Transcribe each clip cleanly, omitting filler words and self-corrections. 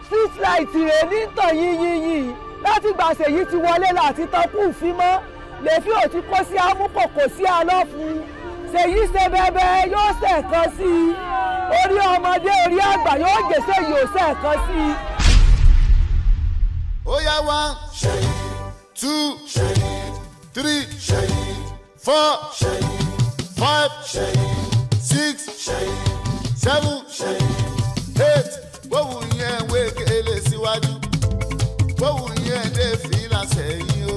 street light rẹ̀ ní tàn yíyíyí láti gbà Ṣèyí ti wọlé láti tán kù fi mọ́ lèfi ò ti kó sí amúkòkò sí alọ́fun Ṣèyí ṣe bẹ́bẹ́ yóò ṣẹ̀kan sí i orí ọmọdé orí àgbà yóò gèsè yóò ṣẹ̀kan sí i. Ó yá 1 Ṣèyí 2 Ṣèyí 3 Ṣèyí 4 Ṣèyí 5 Ṣèyí 6 Ṣèyí 7 Ṣèyí 8 gbówù yẹn wékele síwájú gbówù yẹn dé fìlà sẹ́yìn o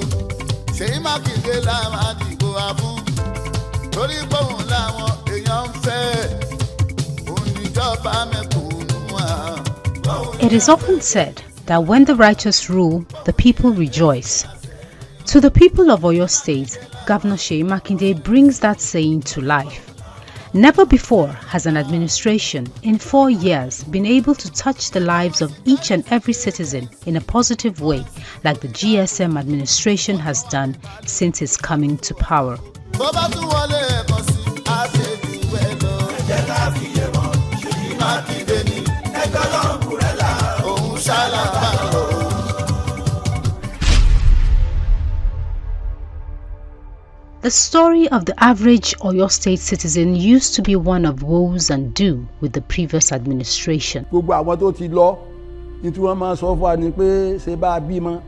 Ṣèyí Mákindé la máa dìbò àfún torí gbóhùn làwọn èèyàn ń fẹ́ oníjọba mẹ́kúnnù wà. It is often said that when the righteous rule, the people rejoice. To the people of Oyo State, Governor Seyi Makinde brings that saying to life. Never before has an administration in 4 years been able to touch the lives of each and every citizen in a positive way like the GSM administration has done since its coming to power. The story of the average Oyo State citizen used to be one of woes and doom with the previous administration. Gbogbo àwọn tó ti lọ ní tí wọ́n máa sọ fún wa ni pé ṣe bá bímọ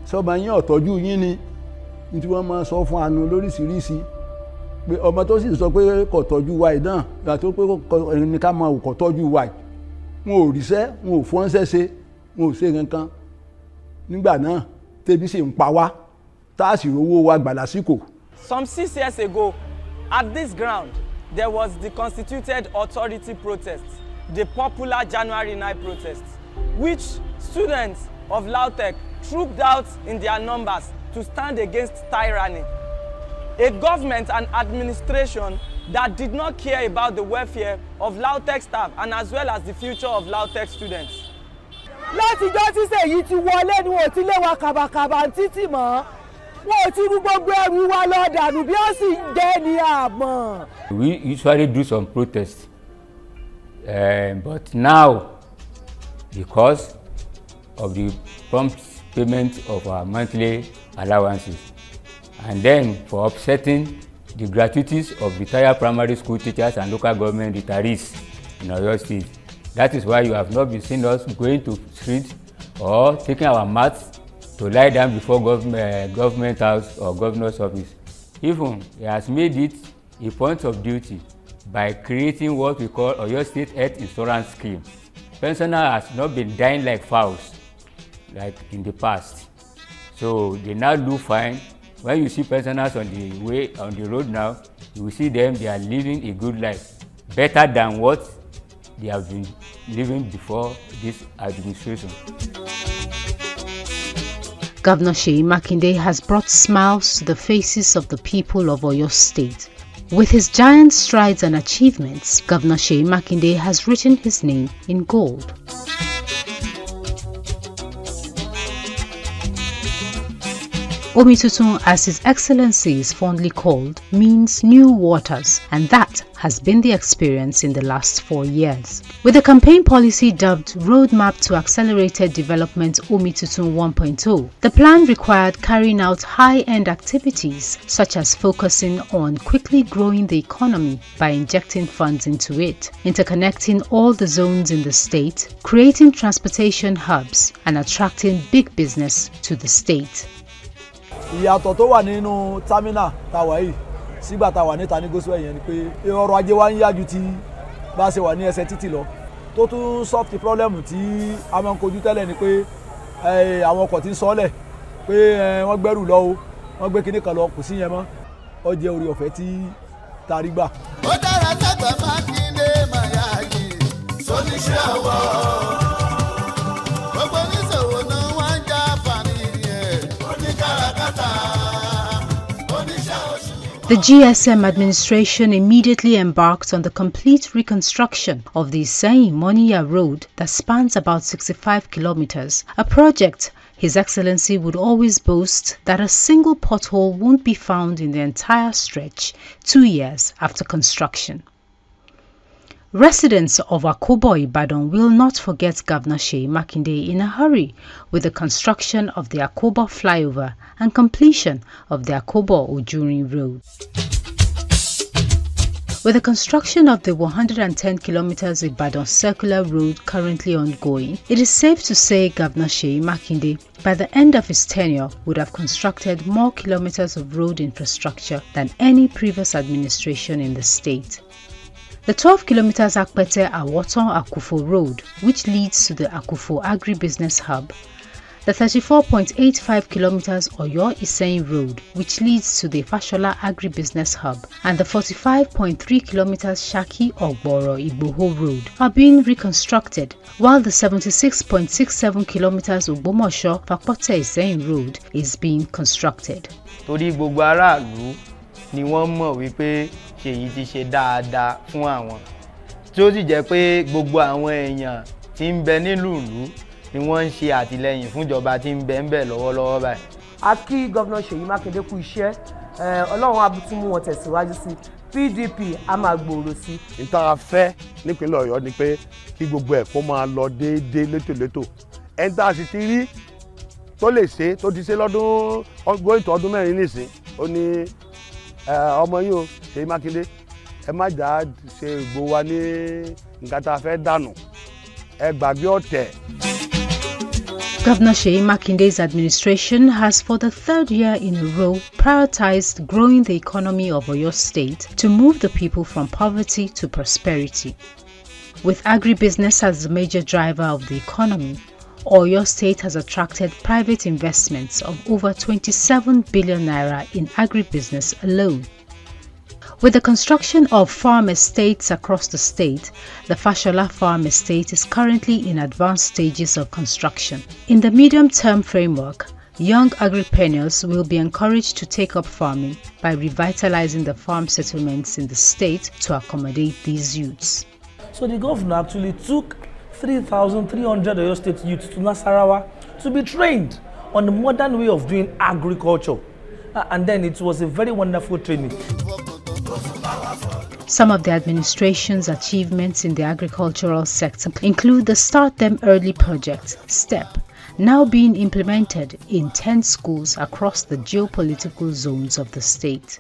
sọba yín ọ̀tọ́jú yín ni ní tí wọ́n máa sọ fún àánú lóríṣiríṣi pé ọmọ tó sì sọ pé kò tọ́jú wa ìdán yàtọ̀ pé ní ká máa kò tọ́jú wa wọn ò ríṣẹ́ wọn ò fọ́nṣẹ́ ṣe wọn ò ṣe kankan nígbà náà tẹ́bí sì ń pa wá. Some 6 years ago, at this ground, there was the constituted authority protest, the popular January 9 protest, which students of Lautech trooped out in their numbers to stand against tyranny. A government and administration that did not care about the welfare of Lautech staff and as well as the future of Lautech students. Láti jọ́ tí Ṣèyí ti wọlé ni wọ́n ti lé wa kàbàkàbà títì mọ́. We usually do some protests, but now, because of the prompt payment of our monthly allowances, and then for offsetting the gratuities of retired primary school teachers and local government retirees in Oyo State, that is why you have not been seeing us going to streets or taking our mats to lie down before government house or governor's office. Even he has made it a point of duty by creating what we call Oyo State Health Insurance Scheme. Pensioners has not been dying like fowls like in the past. So they now do fine. When you see pensioners on the road now, you will see them, they are living a good life, better than what they have been living before this administration. Governor Seyi Makinde has brought smiles to the faces of the people of Oyo State. With his giant strides and achievements, Governor Seyi Makinde has written his name in gold. Omitutun, as His Excellency is fondly called, means new waters, and that has been the experience in the last 4 years. With the campaign policy dubbed Roadmap to Accelerated Development Omitutun 1.0, the plan required carrying out high-end activities such as focusing on quickly growing the economy by injecting funds into it, interconnecting all the zones in the state, creating transportation hubs, and attracting big business to the state. Ìyàtọ̀ tó wà nínú terminal tàwa yìí sígbà tàwa níta ní Goswell yẹn ni pé ọrọ̀ ajé wa ń yá ju ti bá ṣe wà ní ẹsẹ̀ títì lọ tó tún solve problem tí a máa ń kojú tẹ́lẹ̀ ni pé àwọn ọkọ̀ tí ń sọ́lẹ̀ pé wọ́n gbẹ́rù lọ o wọ́n gbé kinní kan lọ kò sí yẹn mọ́ ó jẹ́ orí ọ̀fẹ́ tí tarí gbà. Ó dára tẹ́gbà Mákindé máa yá yìí sóníṣẹ́ ọwọ́. The GSM administration immediately embarked on the complete reconstruction of the Seyi Makinde road that spans about 65 kilometers, a project His Excellency would always boast that a single pothole won't be found in the entire stretch 2 years after construction. Residents of Akobo, Ibadan will not forget Governor Seyi Makinde in a hurry with the construction of the Akobo flyover and completion of the Akobo-Ojurin road. With the construction of the 110 kilometers Ibadan circular road currently ongoing, it is safe to say Governor Seyi Makinde, by the end of his tenure, would have constructed more kilometers of road infrastructure than any previous administration in the state. The 12 kilometers Akpete-Awotan-Akufo road, which leads to the Akufo Agribusiness Hub, the 34.85 kilometers Oyo-Iseyin road, which leads to the Fashola Agribusiness Hub, and the 45.3 kilometers Shaki-Ogboro-Igboho road are being reconstructed, while the 76.67 kilometers Ogbomoso-Fapote-Iseyin road is being constructed. Torí gbogbo aráàlú ni wọ́n mọ̀ wípé Seyi ti ṣe dáadáa fún àwọn. Tí ó sì jẹ́ pé gbogbo àwọn èèyàn tí ń bẹ nílùú ìlú ni wọ́n ń ṣe àtìlẹ́yìn fún ìjọba tí ń bẹ ń bẹ lọ́wọ́lọ́wọ́ báyìí. A kí Governor Seyi Makinde kú iṣẹ́, Ọlọ́run á tún mú wọn tẹ̀síwájú sí, PDP á máa gbòòrò sí. Ìta fẹ́ nípínlẹ̀ Ọ̀yọ́ ni pé kí gbogbo ẹ̀ kó máa lọ déédéé létòlétò. Ẹni tá a sì ti rí tó lè ṣe tó ti ṣe lọ́dún gbóyìntàn ọdún mẹ́rin nísìn ó ní ọmọ yìí o Seyi Makinde ẹ má jà ṣe ìgbò wa ní nǹkan tá a fẹ́ dànù ẹ gbàgbé ọ̀tẹ̀. Governor Seyi Makinde's administration has for the third year in a row prioritized growing the economy of Oyo State to move the people from poverty to prosperity. With agribusiness as the major driver of the economy, Oyo State has attracted private investments of over 27 billion naira in agribusiness alone. With the construction of farm estates across the state, the Fashola Farm Estate is currently in advanced stages of construction. In the medium-term framework, young agripreneurs will be encouraged to take up farming by revitalizing the farm settlements in the state to accommodate these youths. So the governor actually took 3,300 Oyo State youths to Nasarawa to be trained on the modern way of doing agriculture. And then it was a very wonderful training. Some of the administration's achievements in the agricultural sector include the Start Them Early project, STEP, now being implemented in 10 schools across the geopolitical zones of the state.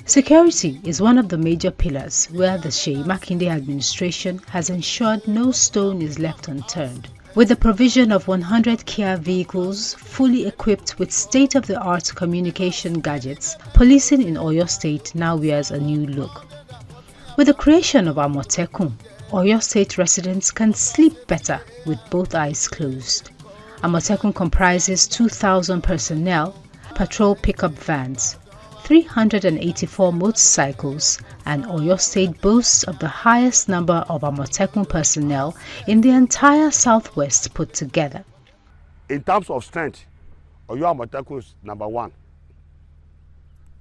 Security is one of the major pillars where the Seyi Makinde administration has ensured no stone is left unturned. With the provision of 100 Kia vehicles fully equipped with state-of-the-art communication gadgets, policing in Oyo State now wears a new look. With the creation of Amotekun, Oyo State residents can sleep better with both eyes closed. Amotekun comprises 2,000 personnel, patrol pickup vans, 384 motorcycles, and Oyo State boasts of the highest number of Amotekun personnel in the entire southwest put together. In terms of strength, Oyo Amotekun is number 1.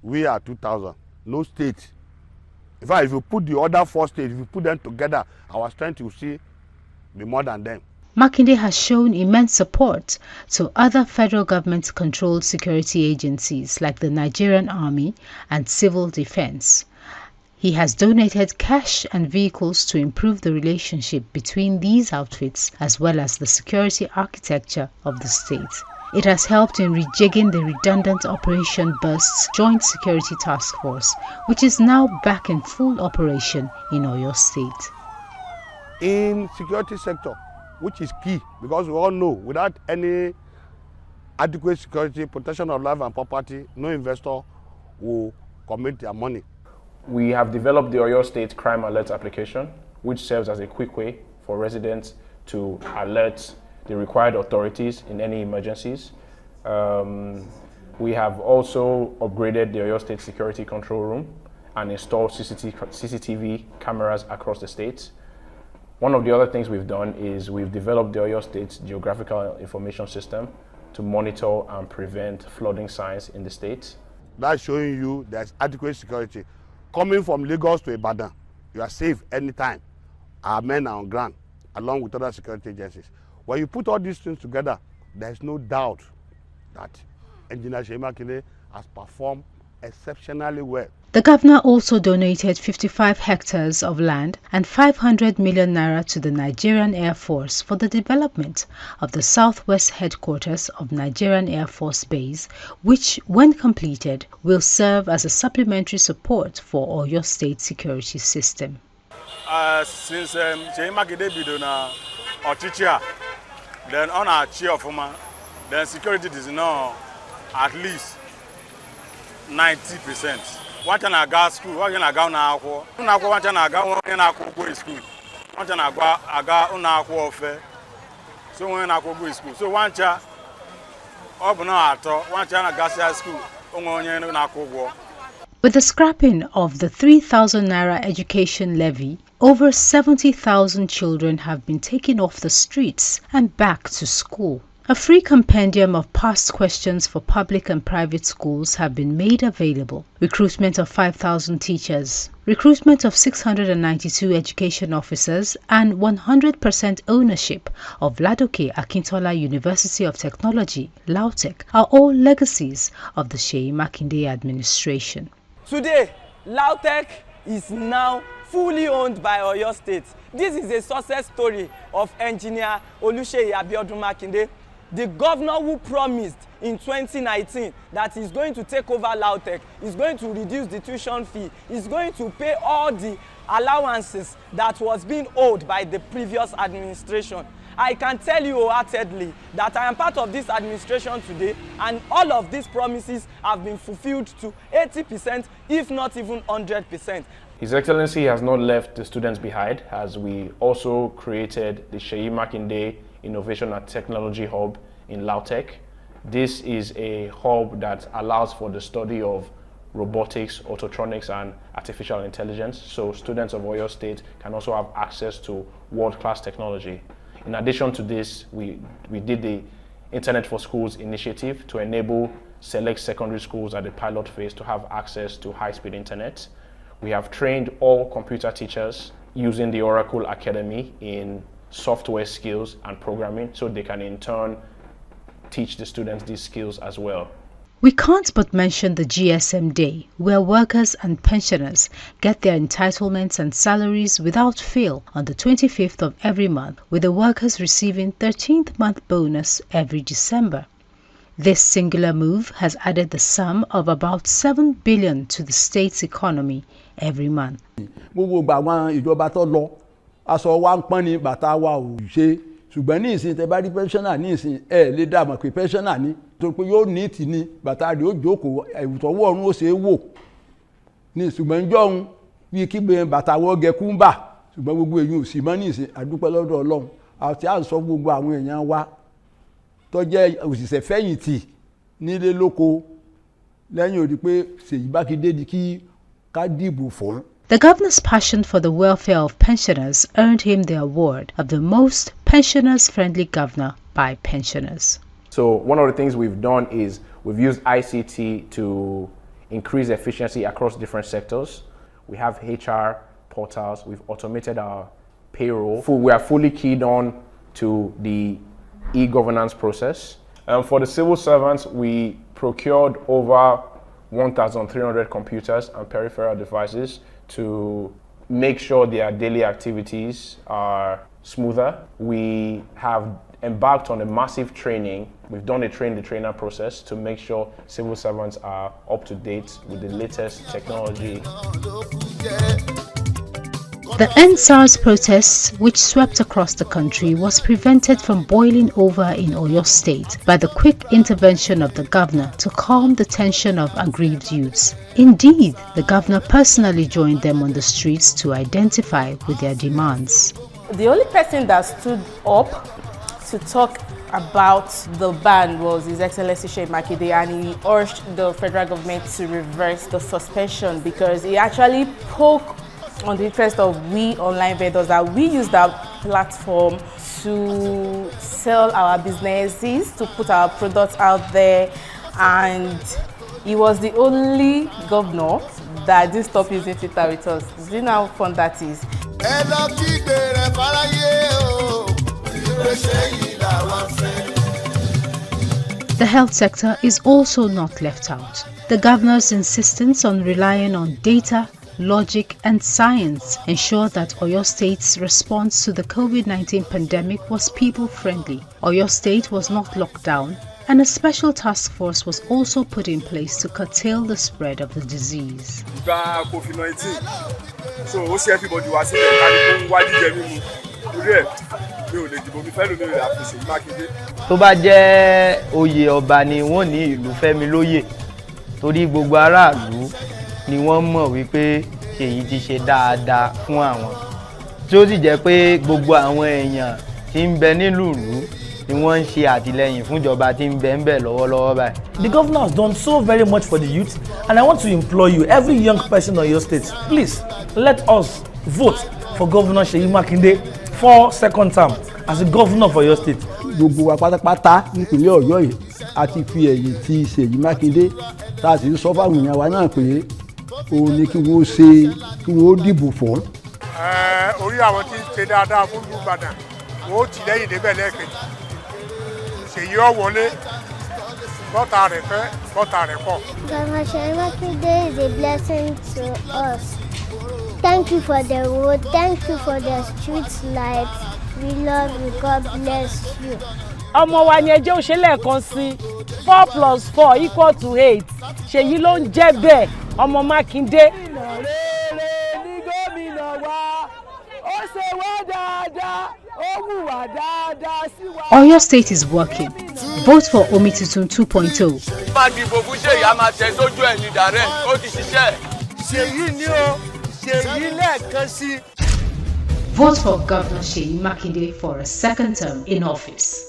We are 2,000. No state. In fact, if you put the other 4 states, if you put them together, our strength will see be more than them. Makinde has shown immense support to other federal government-controlled security agencies like the Nigerian Army and Civil Defense. He has donated cash and vehicles to improve the relationship between these outfits as well as the security architecture of the state. It has helped in rejigging the redundant Operation Burst's Joint Security Task Force, which is now back in full operation in Oyo State. In security sector, which is key, because we all know without any adequate security, protection of life and property, no investor will commit their money. We have developed the Oyo State Crime Alert application, which serves as a quick way for residents to alert the required authorities in any emergencies. We have also upgraded the Oyo State Security Control Room and installed CCTV cameras across the state. One of the other things we've done is we've developed the Oyo State Geographical Information System to monitor and prevent flooding signs in the state. That's showing you there's adequate security. Coming from Lagos to Ibadan, you are safe anytime. our men are on ground, along with other security agencies. When you put all these things together, there is no doubt that Engineer Seyi Makinde has performed exceptionally well. The governor also donated 55 hectares of land and 500 million naira to the Nigerian Air Force for the development of the southwest headquarters of Nigerian Air Force Base, which, when completed, will serve as a supplementary support for Oyo State security system. Since Seyi Makinde bid on our teacher, then on our chair of then security is now at least 90%. One time I go school, one time I go now. One time I go to school. One time I go now offer. So when I go to school, so one time up now at one time I go to school. With the scrapping of the 3,000 naira education levy, over 70,000 children have been taken off the streets and back to school. A free compendium of past questions for public and private schools have been made available. Recruitment of 5,000 teachers, recruitment of 692 education officers, and 100% ownership of Ladoke Akintola University of Technology, LAUTECH, are all legacies of the Seyi Makinde administration. Today, LAUTECH is now fully owned by Oyo State. This is a success story of engineer Oluseyi Makinde, the governor who promised in 2019 that he's going to take over LAUTECH, he's going to reduce the tuition fee, he's going to pay all the allowances that was being owed by the previous administration. I can tell you wholeheartedly that I am part of this administration today, and all of these promises have been fulfilled to 80%, if not even 100%. His Excellency has not left the students behind, as we also created the Seyi Makinde Innovation and Technology Hub in LAUTECH. This is a hub that allows for the study of robotics, autotronics, and artificial intelligence, so students of Oyo State can also have access to world-class technology. In addition to this, we did the Internet for Schools initiative to enable select secondary schools at the pilot phase to have access to high-speed internet. We have trained all computer teachers using the Oracle Academy in software skills and programming, so they can in turn teach the students these skills as well. We can't but mention the GSM Day, where workers and pensioners get their entitlements and salaries without fail on the 25th of every month, with the workers receiving 13th month bonus every December. This singular move has added the sum of about 7 billion to the state's economy every month. Aṣọ wa ń pọ́n ní bàtà wa ò ṣe, ṣùgbọ́n ní ìsìn tẹ bá rí pẹ́ṣọ́nà ní ìsìn lè dààmú pé pẹ́ṣọ́nà ní tó pé yóò ní tì ní bàtà rẹ̀ ó jókòó ìtọ́wọ́ ọ̀run ó ṣe é wò ní ṣùgbọ́n jọ́hun bí kígbe bàtà wọ́ gẹkú ń bà ṣùgbọ́n gbogbo èyí ò sì mọ́ ní ìsìn àdúpẹ́ lọ́dọ̀ Ọlọ́run àti à ń sọ gbogbo àwọn èèyàn wa tó jẹ́ òṣìṣẹ́ fẹ̀yìntì nílé lóko lẹ́yìn òdi pé Seyi Makinde di kí ká dìbò fún. The governor's passion for the welfare of pensioners earned him the award of the most pensioners-friendly governor by pensioners. So one of the things we've done is we've used ICT to increase efficiency across different sectors. We have HR portals, we've automated our payroll. We are fully keyed on to the e-governance process. For the civil servants, we procured over 1,300 computers and peripheral devices to make sure their daily activities are smoother. We have embarked on a massive training. We've done a train-the-trainer process to make sure civil servants are up to date with the latest technology. The EndSARS protests, which swept across the country, was prevented from boiling over in Oyo State by the quick intervention of the governor to calm the tension of aggrieved youths. Indeed, the governor personally joined them on the streets to identify with their demands. The only person that stood up to talk about the ban was His Excellency Seyi Makinde, and he urged the federal government to reverse the suspension because he actually poked on the interest of we online vendors, that we use that platform to sell our businesses, to put our products out there, and he was the only governor that didn't stop using Twitter with us. Do you know how fun that is? ẹ lọ kígbe rẹ̀ fáráyé o ìrè Ṣèyí làwọn fẹ́. The health sector is also not left out. The governor's insistence on relying on data, logic and science ensured that Oyo State's response to the COVID-19 pandemic was people-friendly. Oyo State was not locked down, and a special task force was also put in place to curtail the spread of the disease. COVID-19, so ó ṣe everybody wá sílẹ̀ kárí kó wá jíjẹ mímu lórí ẹ̀ mi ò lè dìbò mi fẹ́ lómi rẹ̀ àfi Seyi Makinde. Tó bá jẹ́ oyè ọba ni wọ́n ní ìlú fẹ́mi lóyè torí gbogbo aráàlú ni wọ́n mọ̀ wípé Ṣèyí ti ṣe dáadáa fún àwọn tí ó sì jẹ́ pé gbogbo àwọn èèyàn tí ń bẹ nílùú ni wọ́n ń ṣe àtìlẹ́yìn fún ìjọba tí ń bẹ lọ́wọ́lọ́wọ́ báyìí. The governor has done so very much for the youth, and I want to implore you, every young person in your state, please let us vote for Governor Seyi Makinde for second term as the governor of your state. Gbogbo wa pátápátá nípínlẹ̀ Ọ̀yọ́ yìí a ti fi ẹ̀yìn ti Seyi Makinde tá a sì ń sọ fáwọn èèyàn wa náà pé òun ni kí wọ́n dìbò fún. Orí àwọn tí ń ṣe dáadáa fún Ìbàdàn wọ́n ó tì lẹ́yìn débẹ̀ lẹ́ẹ̀kejì. Ṣèyí ó wọlé bọ́tà rẹ̀ fẹ́ bọ́tà rẹ̀ kọ̀. Governor Seyi Makinde is a blessing to us. Thank you for the road, thank you for the street lights. We love you, God bless you. Ọmọ wa ni ẹjẹ́ òṣèlè kan sí 4 + 4 = 8. Ṣèyí ló ń jẹ́ bẹ́ẹ̀ ọmọ Mákindé. Ní gómìnà wa, ó ṣe wá dáadáa, ó hùwà dáadáa sí wa. Oyo State is working. Vote for Omitutun 2.0. Máa dìbò fún Ṣèyí, a máa tẹ̀ sójú ẹ̀ ní direct, ó ti ṣiṣẹ́. Ṣèyí ni o, Ṣèyí lẹ́ẹ̀kan sí. Vote for Governor Seyi Makinde for a second term in office.